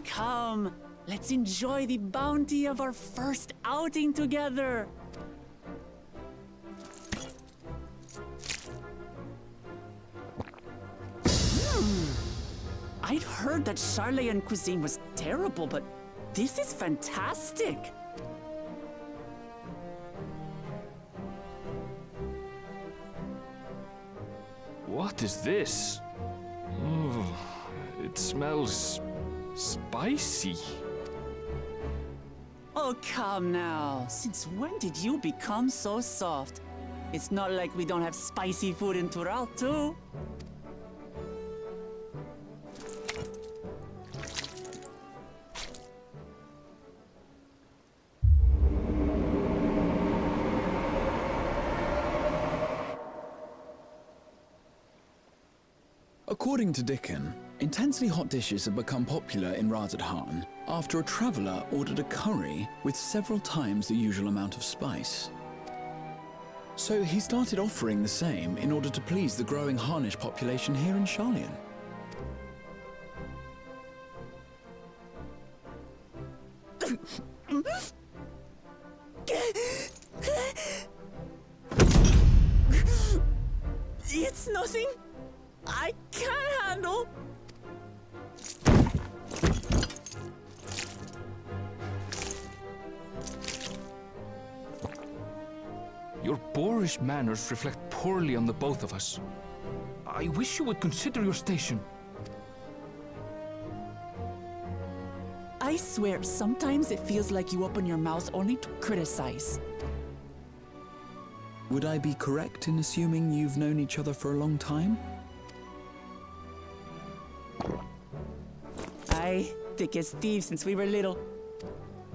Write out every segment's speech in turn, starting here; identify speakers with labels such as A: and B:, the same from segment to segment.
A: come. Let's enjoy the bounty of our first outing together. I'd heard that Charlayan cuisine was terrible, but this is fantastic.
B: What is this? Oh, it smells spicy.
A: Oh, come now. Since when did you become so soft? It's not like we don't have spicy food in Tural, too.
C: According to Dickon, intensely hot dishes have become popular in Rodin after a traveller ordered a curry with several times the usual amount of spice. So he started offering the same in order to please the growing Harnish population here in Charlayan.
A: It's nothing I can't handle.
B: Your boorish manners reflect poorly on the both of us. I wish you would consider your station.
A: I swear, sometimes it feels like you open your mouth only to criticize.
C: Would I be correct in assuming you've known each other for a long time?
A: Aye, thick as thieves since we were little.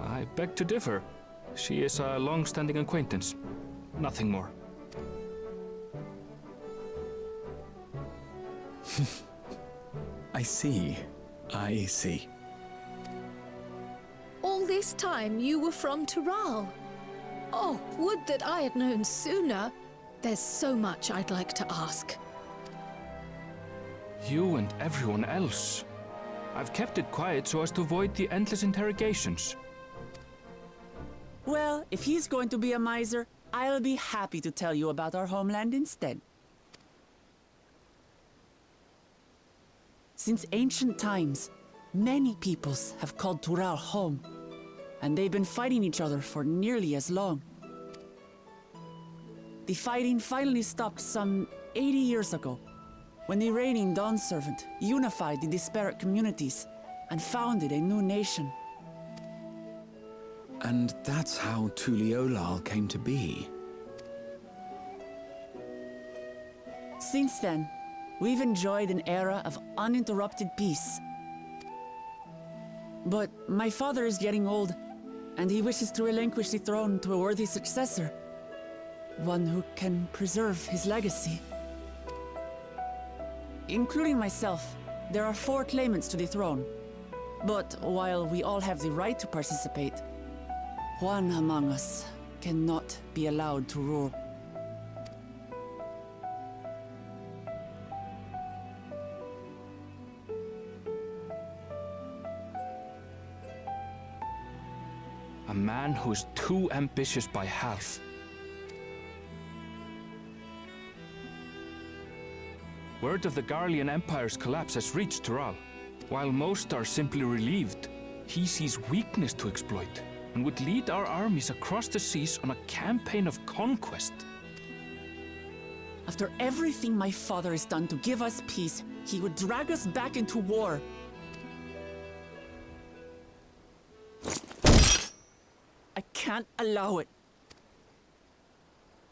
B: I beg to differ. She is a long-standing acquaintance. Nothing more.
C: I see. I see.
D: All this time you were from Tural. Oh, would that I had known sooner. There's so much I'd like to ask.
B: You and everyone else. I've kept it quiet so as to avoid the endless interrogations.
A: Well, if he's going to be a miser, I'll be happy to tell you about our homeland instead. Since ancient times, many peoples have called Tural home, and they've been fighting each other for nearly as long. The fighting finally stopped some 80 years ago, when the reigning Dawn Servant unified the disparate communities and founded a new nation.
C: And that's how Tuliolal came to be.
A: Since then, we've enjoyed an era of uninterrupted peace. But my father is getting old, and he wishes to relinquish the throne to a worthy successor. One who can preserve his legacy. Including myself, there are 4 claimants to the throne. But while we all have the right to participate, one among us cannot be allowed to rule.
B: A man who is too ambitious by half. Word of the Garlean Empire's collapse has reached Tural. While most are simply relieved, he sees weakness to exploit and would lead our armies across the seas on a campaign of conquest.
A: After everything my father has done to give us peace, he would drag us back into war. I can't allow it.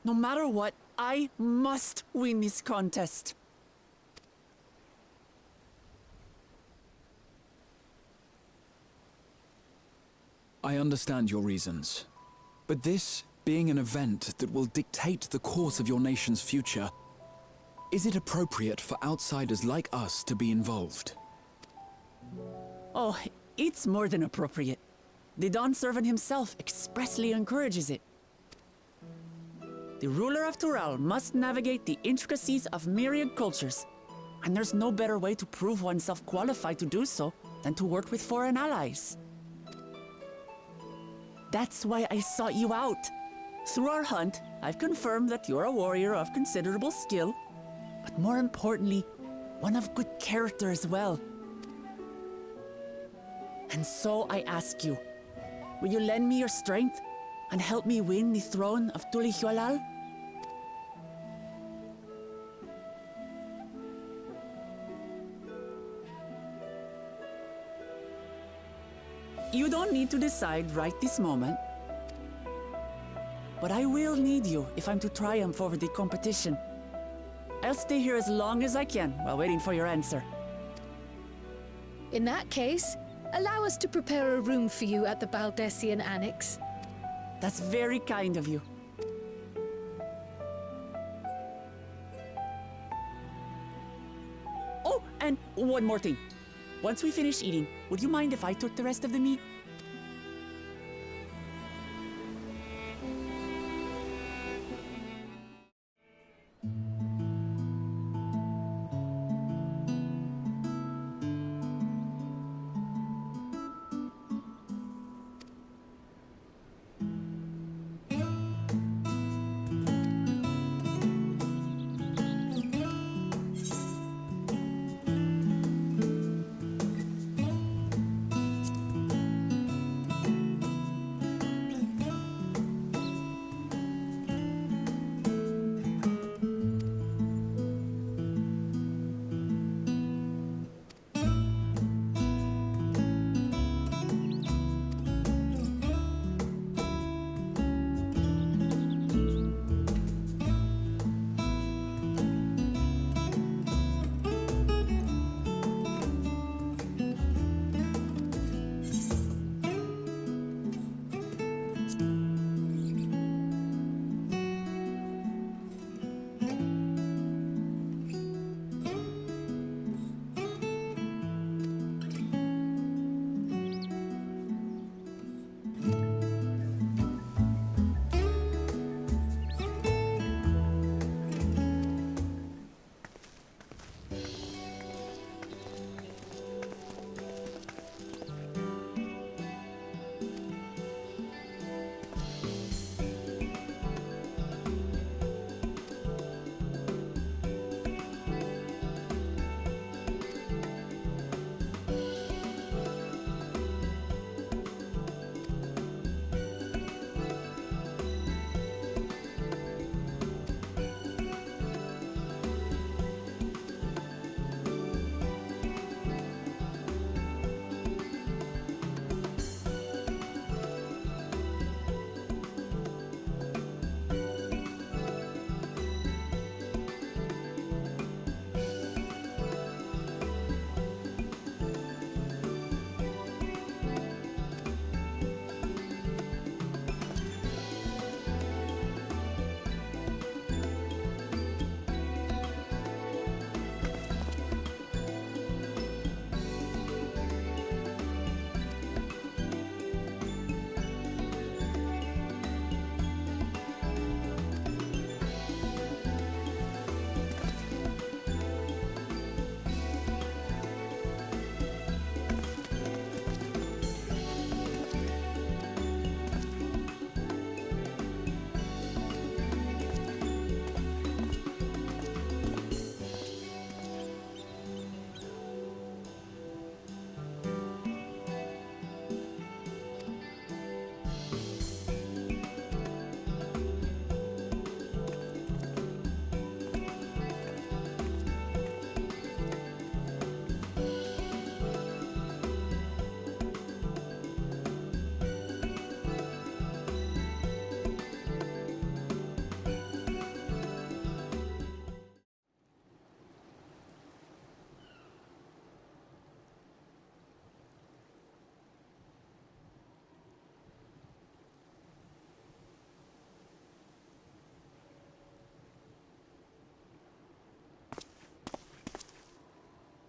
A: No matter what, I must win this contest.
C: I understand your reasons. But this being an event that will dictate the course of your nation's future, is it appropriate for outsiders like us to be involved?
A: Oh, it's more than appropriate. The Dawn Servant himself expressly encourages it. The ruler of Tural must navigate the intricacies of myriad cultures, and there's no better way to prove oneself qualified to do so than to work with foreign allies. That's why I sought you out. Through our hunt, I've confirmed that you're a warrior of considerable skill, but more importantly, one of good character as well. And so I ask you, will you lend me your strength and help me win the throne of Tulihualal? You don't need to decide right this moment. But I will need you if I'm to triumph over the competition. I'll stay here as long as I can while waiting for your answer.
D: In that case, allow us to prepare a room for you at the Baldessian Annex.
A: That's very kind of you. Oh, and one more thing. Once we finish eating, would you mind if I took the rest of the meat?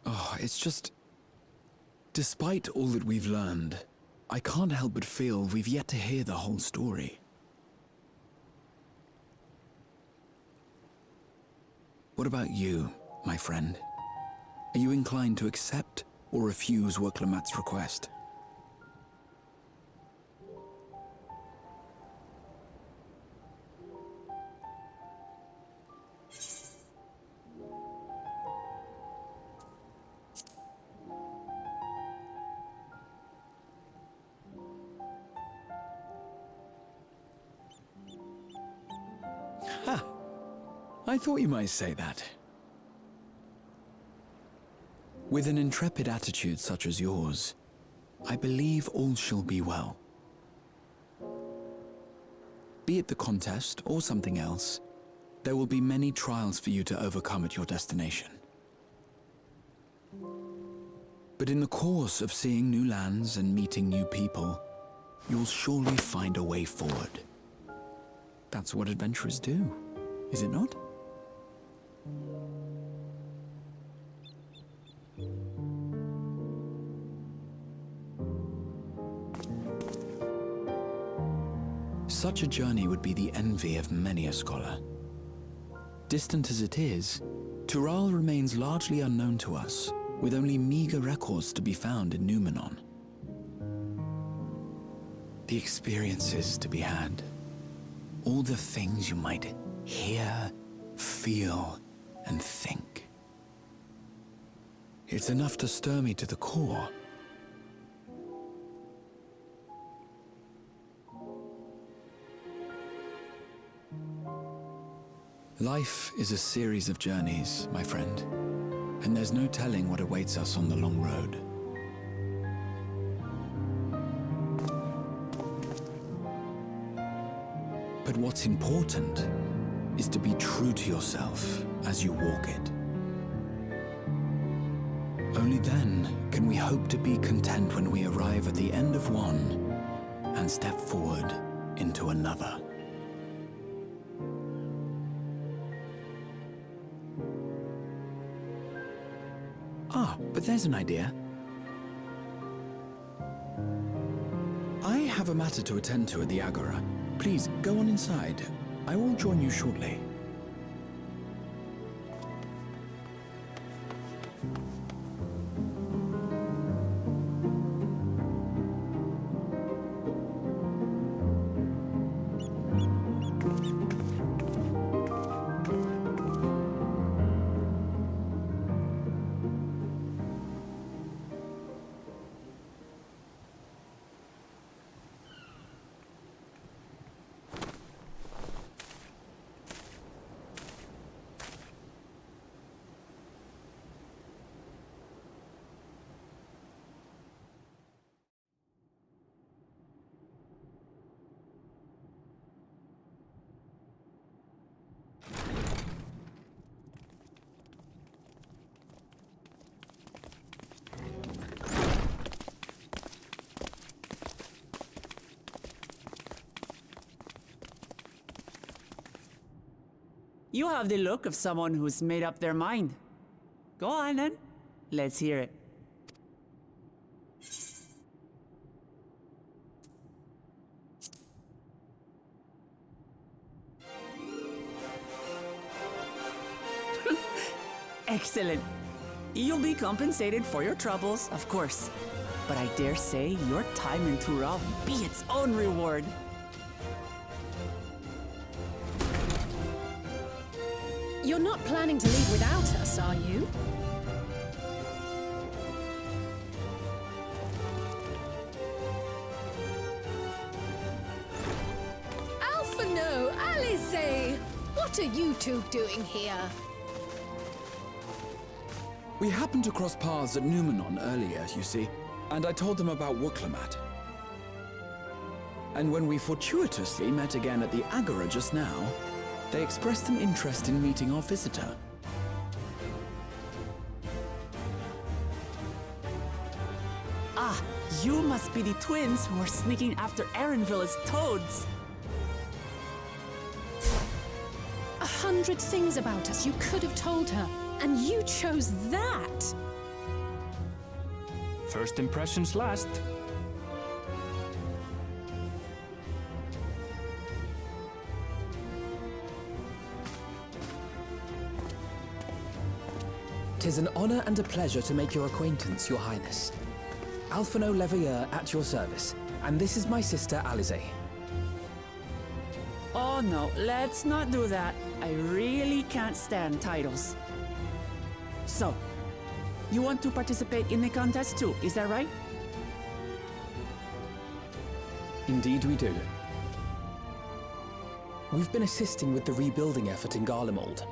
C: Oh, it's just... Despite all that we've learned, I can't help but feel we've yet to hear the whole story. What about you, my friend? Are you inclined to accept or refuse Wurklamat's request. Ha! I thought you might say that. With an intrepid attitude such as yours, I believe all shall be well. Be it the contest or something else, there will be many trials for you to overcome at your destination. But in the course of seeing new lands and meeting new people, you'll surely find a way forward. That's what adventurers do, is it not? Such a journey would be the envy of many a scholar. Distant as it is, Tural remains largely unknown to us, with only meager records to be found in Numenor. The experiences to be had, all the things you might hear, feel, and think. It's enough to stir me to the core. Life is a series of journeys, my friend, and there's no telling what awaits us on the long road. But what's important is to be true to yourself as you walk it. Only then can we hope to be content when we arrive at the end of one and step forward into another. Ah, but there's an idea. I have a matter to attend to at the Agora. Please, go on inside. I will join you shortly.
A: You have the look of someone who's made up their mind. Go on then. Let's hear it. Excellent. You'll be compensated for your troubles, of course. But I dare say your time in Tural will be its own reward.
D: You're not planning to leave without us, are you? Alphino, Alice! What are you two doing here?
C: We happened to cross paths at Numenor earlier, you see, and I told them about Wurklamat. And when we fortuitously met again at the Agora just now, they expressed an interest in meeting our visitor.
A: Ah, you must be the twins who are sneaking after Erenville as toads.
D: 100 things about us you could have told her, and you chose that!
B: First impressions last.
E: 'Tis an honor and a pleasure to make your acquaintance, Your Highness. Alphino Leveilleur at your service, and this is my sister Alize.
A: Oh no, let's not do that. I really can't stand titles. So, you want to participate in the contest too, is that right?
E: Indeed we do. We've been assisting with the rebuilding effort in Garlemald.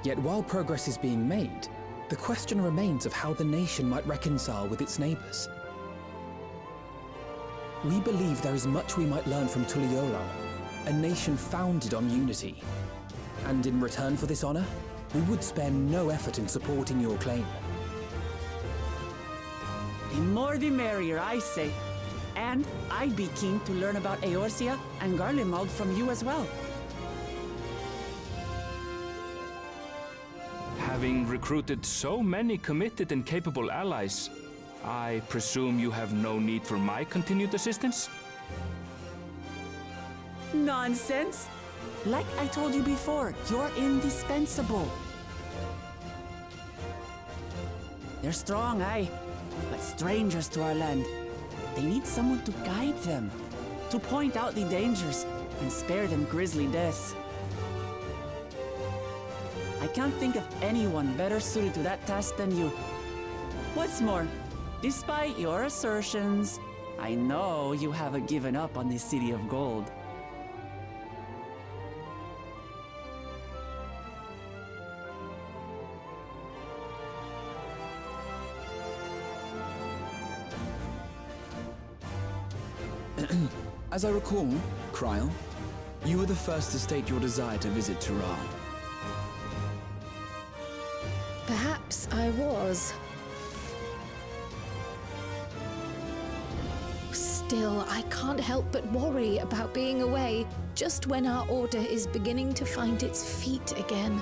E: Yet while progress is being made, the question remains of how the nation might reconcile with its neighbors. We believe there is much we might learn from Tuliolal, a nation founded on unity. And in return for this honor, we would spare no effort in supporting your claim.
A: The more the merrier, I say. And I'd be keen to learn about Eorzea and Garlemald from you as well.
B: Having recruited so many committed and capable allies, I presume you have no need for my continued assistance?
A: Nonsense! Like I told you before, you're indispensable. They're strong, aye, but strangers to our land. They need someone to guide them, to point out the dangers and spare them grisly deaths. I can't think of anyone better suited to that task than you. What's more, despite your assertions, I know you haven't given up on the City of Gold.
C: As I recall, Kryl, you were the first to state your desire to visit Tural.
D: Perhaps I was. Still, I can't help but worry about being away just when our order is beginning to find its feet again.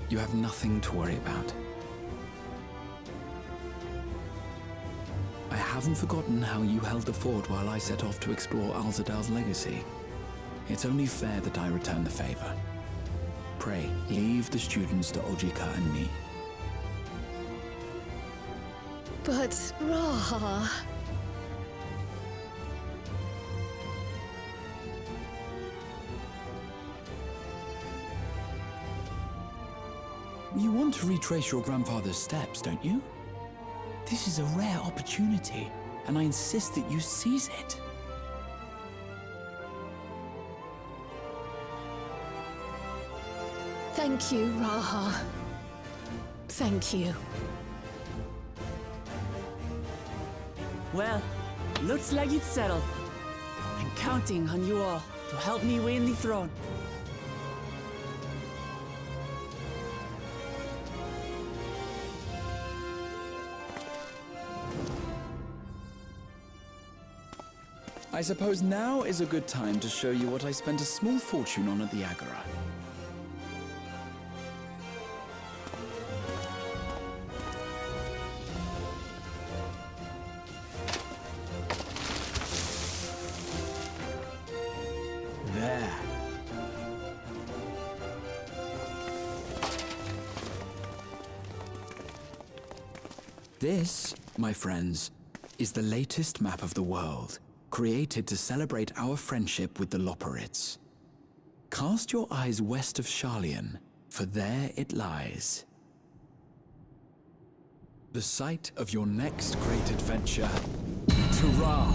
C: You have nothing to worry about. I haven't forgotten how you held the fort while I set off to explore Alzadal's legacy. It's only fair that I return the favor. Pray, leave the students to Ojika and me.
D: But, Raha...
C: You want to retrace your grandfather's steps, don't you? This is a rare opportunity, and I insist that you seize it.
D: Thank you, Raha. Thank you.
A: Well, looks like it's settled. I'm counting on you all to help me win the throne.
C: I suppose now is a good time to show you what I spent a small fortune on at the Agora. There. This, my friends, is the latest map of the world, created to celebrate our friendship with the Loporrits. Cast your eyes west of Sharlayan, for there it lies. The site of your next great adventure, Tural.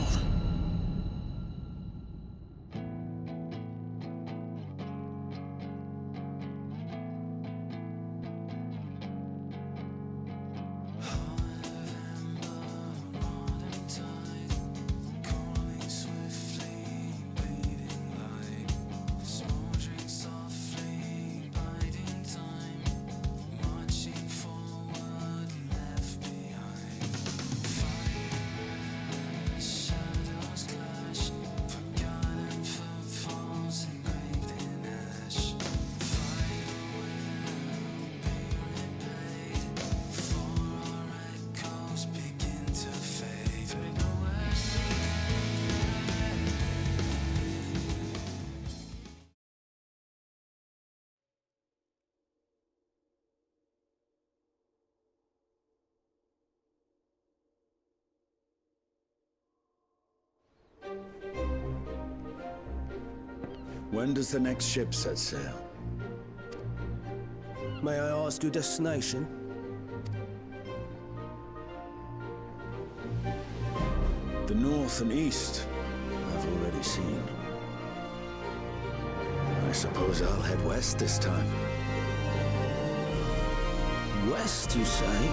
F: Shadow When does the next ship set sail?
G: May I ask your destination?
F: The north and east, I've already seen. I suppose I'll head west this time.
G: West, you say?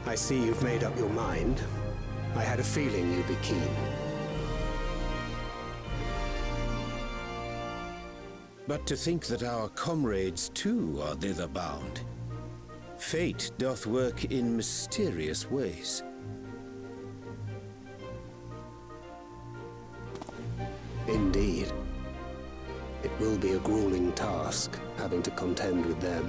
H: I see you've made up your mind. I had a feeling you'd be keen.
I: But to think that our comrades too are thither bound. Fate doth work in mysterious ways.
H: Indeed. It will be a grueling task, having to contend with them.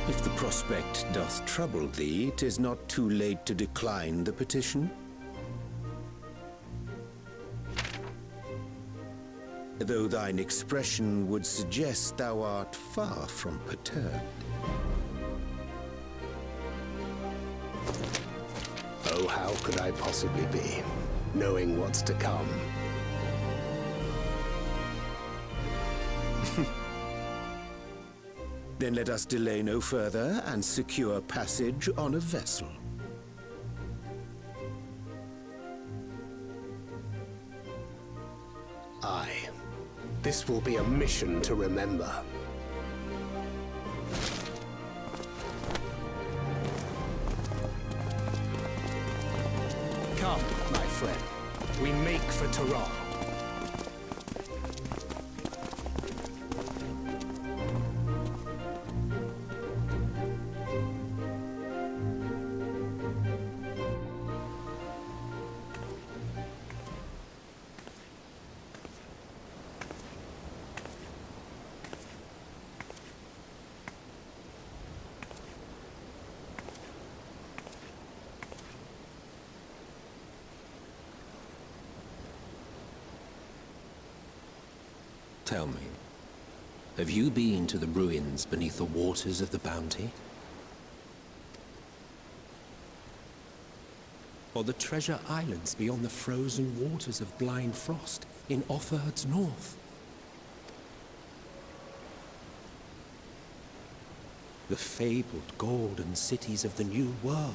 I: If the prospect doth trouble thee, 'tis not too late to decline the petition. Though thine expression would suggest thou art far from perturbed.
H: Oh, how could I possibly be, knowing what's to come?
I: Then let us delay no further and secure passage on a vessel.
H: Aye. This will be a mission to remember. Come, my friend. We make for Tural.
J: Tell me, have you been to the ruins beneath the waters of the Bounty? Or the treasure islands beyond the frozen waters of Blind Frost in Offerd's north? The fabled golden cities of the New World?